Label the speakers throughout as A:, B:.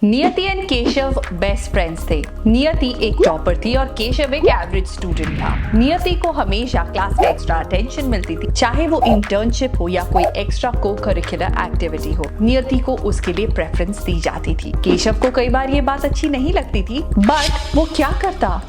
A: नियति and Keshav best friends थे। नियति एक टॉपर थी और केशव एक एवरेज स्टूडेंट था। नियति को हमेशा क्लास में एक्स्ट्रा अटेंशन मिलती थी, चाहे वो इंटर्नशिप हो या कोई एक्स्ट्रा को करिकुलर एक्टिविटी हो। नियति को उसके लिए प्रेफरेंस दी जाती थी। केशव को कई बार ये बात अच्छी नहीं लगती थी, बट वो क्या करता।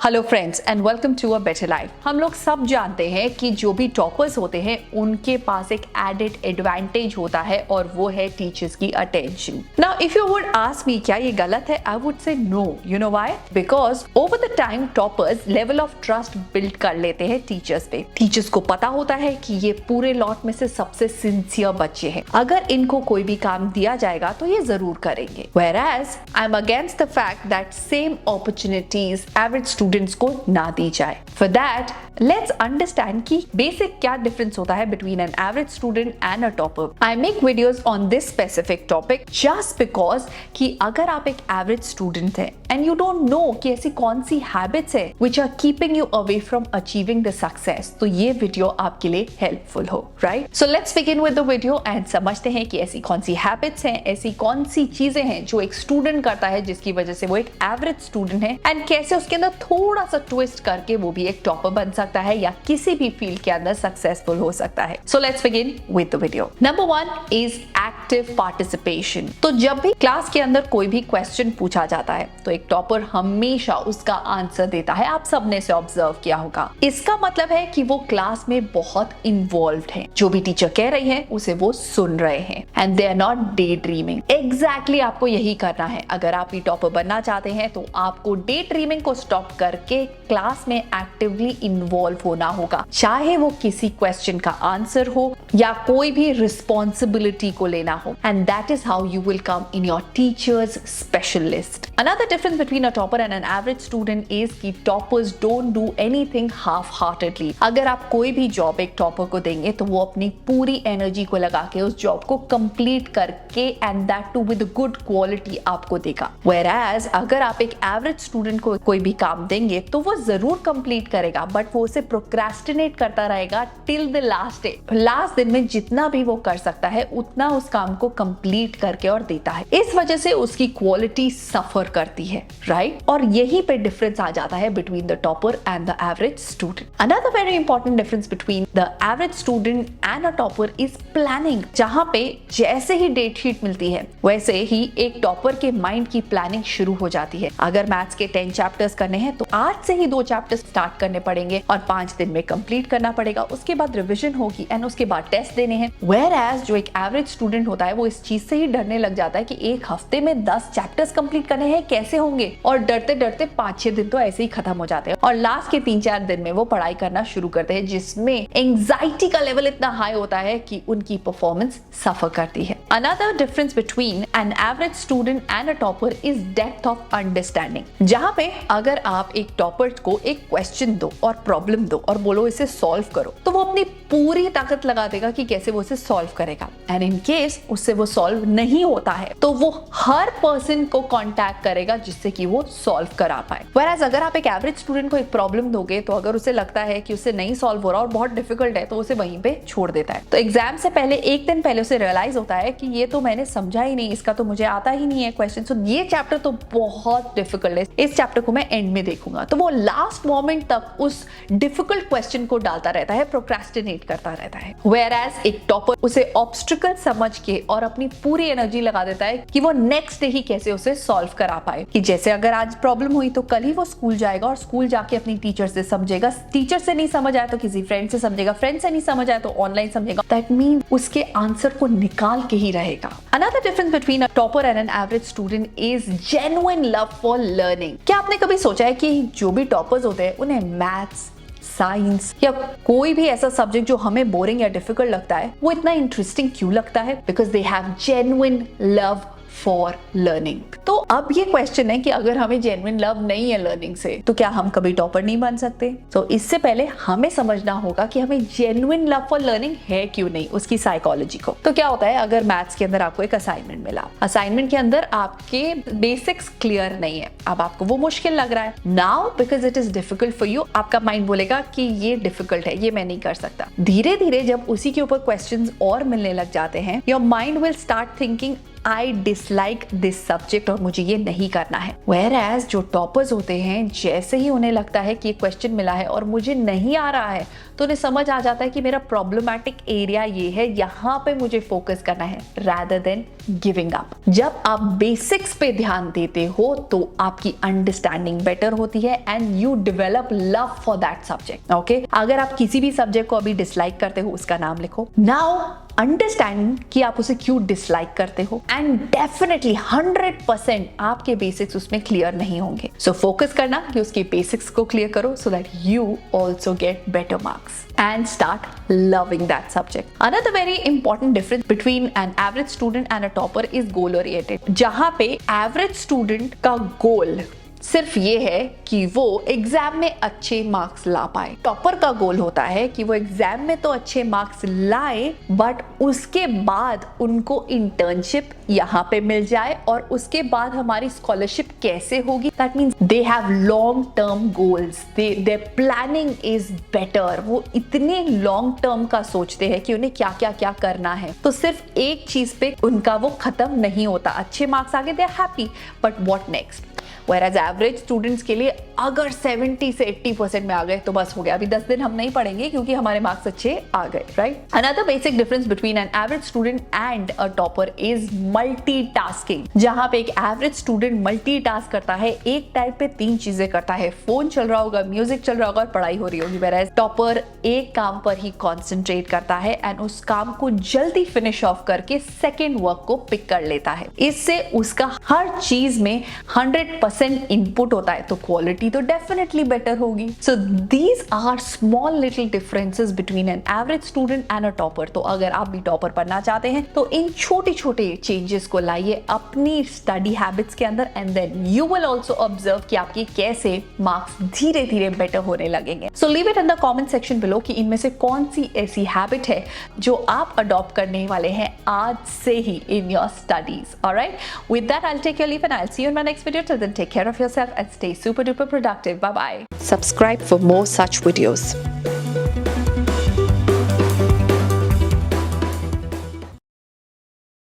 A: Hello friends and welcome to a better life. हम लोग सब जानते हैं कि जो भी टॉपर्स होते हैं उनके पास एक एडेड एडवांटेज होता है और वो है टीचर्स की attention. Now if you would ask me क्या ये गलत है, I would say no. You know why? Because over the time toppers level of trust build कर लेते हैं टीचर्स पे। टीचर्स को पता होता है कि ये पूरे लॉट में से सबसे सिंसियर बच्चे हैं, अगर इनको कोई भी काम दिया जाएगा तो ये जरूर करेंगे। Whereas I am against the fact that same opportunities average students को ना दी जाए। For that, let's understand कि बेसिक क्या डिफरेंस होता है between an average student and a topper. I make videos on this specific topic just because कि अगर आप एक average student हैं and you don't know कि ऐसी कौन सी habits है which are keeping you away from achieving the success, तो ये वीडियो आपके लिए helpful हो, right? So let's begin with the video and समझते हैं कि ऐसी कौन सी habits हैं, ऐसी कौन सी चीजें हैं जो एक student करता है जिसकी वजह से वो एक average student है and कैसे उसके अंदर थोड़ा सा ट्विस्ट करके वो भी एक टॉपर बन सकता है या किसी भी फील्ड के अंदर सक्सेसफुल हो सकता है। So let's begin with the video. Number 1 is active participation. तो जब भी क्लास के अंदर कोई भी क्वेश्चन पूछा जाता है तो एक टॉपर हमेशा उसका आंसर देता है। आप सबने से ऑब्जर्व किया होगा। इसका मतलब है कि वो क्लास में बहुत इन्वॉल्व्ड है। जो भी टीचर कह रही है उसे वो सुन रहे हैं and they are not daydreaming. Exactly आपको यही करना है। अगर आप भी टॉपर बनना चाहते हैं तो आपको डे ड्रीमिंग को स्टॉप करके क्लास में एक्टिवली इन्वॉल्व होना होगा, चाहे वो किसी क्वेश्चन का आंसर हो या कोई भी रिस्पॉन्सिबिलिटी को लेना हो। And that is how you will come in your teachers special list. Another difference between a topper and an average student is कि toppers don't do anything half-heartedly। अगर आप कोई भी जॉब एक टॉपर को देंगे तो वो अपनी पूरी एनर्जी को लगा के उस जॉब को कंप्लीट करके and that too with good quality आपको देगा। Whereas अगर आप एक एवरेज स्टूडेंट को कोई भी काम देंगे तो वो जरूर कंप्लीट करेगा, बट वो उसे प्रोक्रेस्टिनेट करता रहेगा till the last day. Last दिन में जितना भी वो कर सकता है उतना उस काम को कंप्लीट करके और देता है। इस वजह से उसकी क्वालिटी सफर करती है, राइट? और यही पे डिफरेंस आ जाता है between the topper and the average student. Another very important difference between the average student and a topper is planning. जहां पे जैसे ही डेट शीट मिलती है वैसे ही एक टॉपर के माइंड की प्लानिंग शुरू हो जाती है। अगर मैथ्स के 10 चैप्टर्स करने हैं तो आज से ही 2 चैप्टर्स स्टार्ट करने पड़ेंगे और 5 दिन में कंप्लीट करना पड़ेगा। उसके बाद रिवीजन होगी एंड उसके बाद टेस्ट देने हैं। Whereas जो एक एवरेज स्टूडेंट होता है वो इस चीज से ही डरने लग जाता है कि एक हफ्ते में 10 चैप्टर्स कंप्लीट करने हैं, कैसे होंगे, और डरते डरते 5-6 दिन तो ऐसे ही खत्म हो जाते हैं और लास्ट के 3-4 दिन में वो पढ़ाई करना शुरू करते हैं, जिसमें एंजाइटी का लेवल इतना हाई होता है कि उनकी परफॉर्मेंस सफर करती है। Another difference between an average student and a topper is depth of understanding. जहां पे अगर आप एक टॉपर को एक क्वेश्चन दो और प्रॉब्लम दो और बोलो इसे सॉल्व करो तो वो अपनी पूरी ताकत लगा देगा कि कैसे वो इसे सॉल्व करेगा। एंड इन केस उससे वो सॉल्व नहीं होता है तो वो हर पर्सन को कांटेक्ट करेगा जिससे कि वो सॉल्व करा पाए। Whereas अगर आप एक एवरेज स्टूडेंट को एक प्रॉब्लम दोगे तो अगर उसे लगता है कि उसे नहीं सॉल्व हो रहा और बहुत डिफिकल्ट है तो उसे वहीं पे छोड़ देता है। तो एग्जाम से पहले एक दिन पहले उसे रियलाइज होता है कि ये तो मैंने समझा ही नहीं, इसका तो मुझे आता ही नहीं है क्वेश्चन, तो ये चैप्टर तो बहुत डिफिकल्ट है, इस चैप्टर को मैं एंड में देखूंगा। तो वो लास्ट मोमेंट तक उस डिफिकल्ट क्वेश्चन को डालता रहता है, प्रोक्रेस्टिनेट करता रहता है। Whereas एक टॉपर उसे ऑब्स्टिकल समझ के और अपनी पूरी एनर्जी लगा देता है कि वो नेक्स्ट डे ही कैसे उसे सॉल्व करा पाए। कि जैसे अगर आज प्रॉब्लम हुई तो कल ही वो स्कूल जाएगा और स्कूल जाके अपनी टीचर से समझेगा, टीचर से नहीं समझ आया तो किसी फ्रेंड से समझेगा, फ्रेंड से नहीं समझ आया तो ऑनलाइन समझेगा। दैट मीन उसके आंसर को निकाल के ही रहेगा। Another difference between a topper and N average student is genuine love for learning. क्या आपने कभी सोचा है कि जो भी टॉपर्स होते हैं उन्हें मैथ्स, साइंस या कोई भी ऐसा सब्जेक्ट जो हमें बोरिंग या डिफिकल्ट लगता है वो इतना इंटरेस्टिंग क्यों लगता है? Because they have genuine love for learning. तो अब ये क्वेश्चन है कि अगर हमें जेन्युइन लव नहीं है लर्निंग से, तो क्या हम कभी टॉपर नहीं बन सकते? तो इससे पहले हमें समझना होगा कि हमें जेन्युइन लव फॉर लर्निंग है क्यों नहीं, उसकी साइकोलॉजी को। तो क्या होता है, अगर मैथ्स के अंदर आपको एक असाइनमेंट मिला, असाइनमेंट के अंदर आपके बेसिक्स क्लियर नहीं है, अब आपको वो मुश्किल लग रहा है। Now because it is difficult for you, आपका माइंड बोलेगा कि ये डिफिकल्ट है, ये मैं नहीं कर सकता। धीरे धीरे जब उसी के ऊपर क्वेश्चंस और मिलने लग जाते हैं, your mind will start thinking I dislike this subject और मुझे ये नहीं करना है। Whereas जो टॉपर्स होते हैं, जैसे ही उन्हें लगता है कि ये क्वेश्चन मिला है और मुझे नहीं आ रहा है, तो उन्हें समझ आ जाता है कि मेरा प्रॉब्लमैटिक एरिया ये है, यहाँ पे मुझे फोकस करना है, rather than गिविंग अप। जब आप बेसिक्स पे ध्यान देते हो तो आपकी अंडरस्टैंडिंग बेटर होती है and you develop love for that subject. Okay, अगर आप किसी भी सब्जेक्ट को अभी डिसलाइक करते हो, उसका नाम लिखो। नाउ अंडरस्टैंड कि आप उसे क्यों डिसलाइक करते हो, एंड डेफिनेटली 100% आपके बेसिक्स उसमें क्लियर नहीं होंगे। सो फोकस करना कि उसके बेसिक्स को क्लियर करो, so that you also get better marks and start loving that subject. Another very important difference between an average student and a topper is goal oriented. जहां पे average student का goal सिर्फ ये है कि वो एग्जाम में अच्छे मार्क्स ला पाए। टॉपर का गोल होता है कि वो एग्जाम में तो अच्छे मार्क्स लाए, बट उसके बाद उनको इंटर्नशिप यहाँ पे मिल जाए और उसके बाद हमारी स्कॉलरशिप कैसे होगी। That means they have long term goals, their planning is better. वो इतने लॉन्ग टर्म का सोचते हैं कि उन्हें क्या क्या क्या करना है। तो सिर्फ एक चीज पे उनका वो खत्म नहीं होता। अच्छे मार्क्स आ गए, they are happy, but what next? Whereas average students के लिए अगर 70 से 80% में आ गए तो बस हो गया, अभी 10 दिन हम नहीं पढ़ेंगे क्योंकि हमारे मार्क्स अच्छे आ गए, right? Another basic difference between an average student and a topper is multitasking. जहां पे एक एवरेज स्टूडेंट मल्टीटास्क करता है, एक टाइम पे 3 चीजें करता है, फोन चल रहा होगा, म्यूजिक चल रहा होगा और पढ़ाई हो रही होगी। Whereas टॉपर एक काम पर ही कॉन्सेंट्रेट करता है एंड उस काम को जल्दी फिनिश ऑफ करके सेकेंड वर्क को पिक कर लेता है। इससे उसका हर चीज में 100% इनपुट होता है, तो क्वालिटी तो डेफिनेटली बेटर होगी। So these are small little differences between an average student and a topper. तो अगर आप भी टॉपर बनना चाहते हैं तो इन छोटे छोटे चेंजेस को लाइए अपनी स्टडी हैबिट्स के अंदर, and then you will also observe कि आपके कैसे मार्क्स धीरे धीरे बेटर होने लगेंगे। So leave it in the comment section below कि इनमें से कौन सी ऐसी हैबिट है जो आप अडॉप्ट करने वाले हैं आज से ही in your studies. Alright, with that I will take your leave and I will see you in my next video. Till then take care of yourself and stay super duper productive. Bye bye. Subscribe for more such videos.